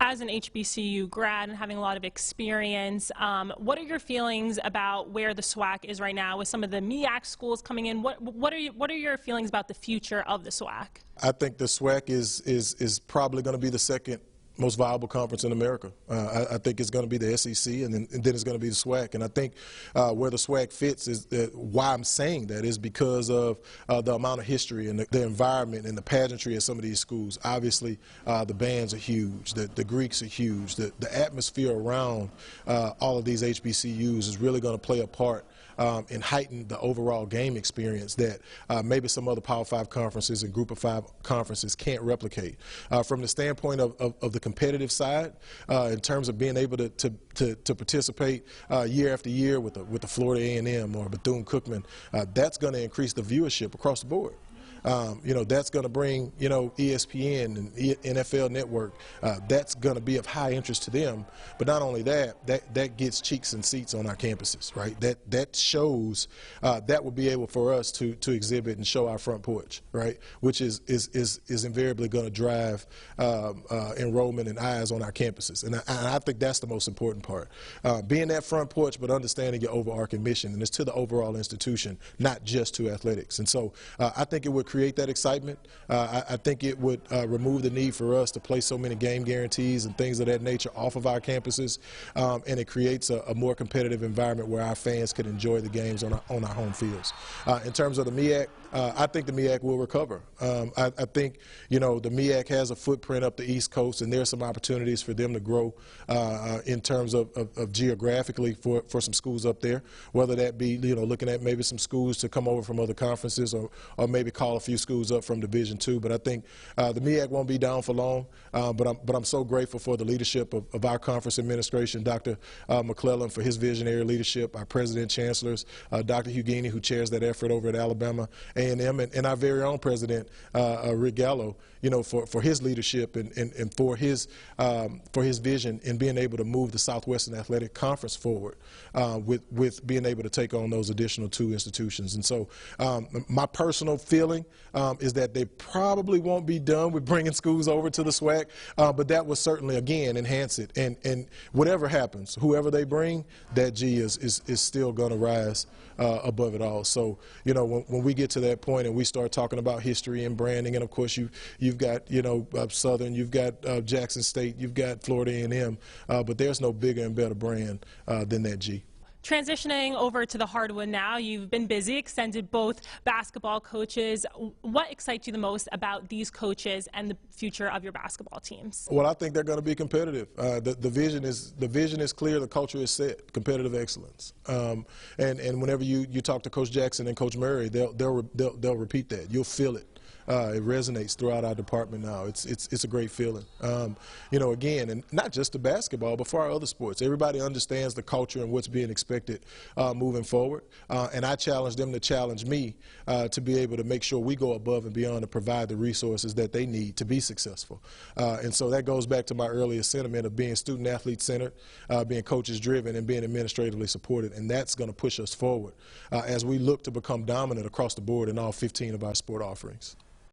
as an HBCU grad and having a lot of experience, what are your feelings about where the SWAC is right now with some of the MEAC schools coming in? What are your feelings about the future of the SWAC? I think the SWAC is probably going to be the second most viable conference in America. I think it's going to be the SEC, and then it's going to be the SWAC. And I think where the SWAC fits is why I'm saying that is because of the amount of history and the environment and the pageantry at some of these schools. Obviously, the bands are huge. The Greeks are huge. The atmosphere around all of these HBCUs is really going to play a part and heighten the overall game experience that maybe some other Power 5 conferences and Group of 5 conferences can't replicate. From the standpoint of the competitive side, in terms of being able to participate year after year with the Florida A&M or Bethune-Cookman, that's going to increase the viewership across the board. That's going to bring, ESPN and NFL Network. That's going to be of high interest to them. But not only that gets cheeks and seats on our campuses, right? That shows that will be able for us to exhibit and show our front porch, right? Which is invariably going to drive enrollment and eyes on our campuses. And I think that's the most important part. Being that front porch, but understanding your overarching mission, and it's to the overall institution, not just to athletics. And so I think it would create that excitement. I think it would remove the need for us to play so many game guarantees and things of that nature off of our campuses, and it creates a more competitive environment where our fans can enjoy the games on our home fields. In terms of the MEAC, I think the MEAC will recover. I think, the MEAC has a footprint up the East Coast, and there are some opportunities for them to grow in terms of geographically for some schools up there, whether that be, looking at maybe some schools to come over from other conferences or maybe call a few schools up from Division II. But I think the MEAC won't be down for long, but I'm so grateful for the leadership of our conference administration, Dr. McClellan, for his visionary leadership, our president chancellors, Dr. Hughini, who chairs that effort over at Alabama A&M, and our very own president, Rick Gallo, for his leadership and for his vision in being able to move the Southwestern Athletic Conference forward with being able to take on those additional 2 institutions. And so my personal feeling is that they probably won't be done with bringing schools over to the SWAC, but that will certainly, again, enhance it. And whatever happens, whoever they bring, that G is still going to rise above it all. So, when we get to that point and we start talking about history and branding, and of course you've got, Southern, you've got Jackson State, you've got Florida A&M, but there's no bigger and better brand than that G. Transitioning over to the hardwood now, you've been busy, extended both basketball coaches. What excites you the most about these coaches and the future of your basketball teams? Well, I think they're going to be competitive. The vision is clear. The culture is set. Competitive excellence. And whenever you talk to Coach Jackson and Coach Murray, they'll repeat that. You'll feel it. It resonates throughout our department now. It's a great feeling. Again, and not just the basketball, but for our other sports. Everybody understands the culture and what's being expected moving forward. And I challenge them to challenge me to be able to make sure we go above and beyond to provide the resources that they need to be successful. And so that goes back to my earlier sentiment of being student-athlete centered, being coaches-driven, and being administratively supported. And that's going to push us forward as we look to become dominant across the board in all 15 of our sport offerings.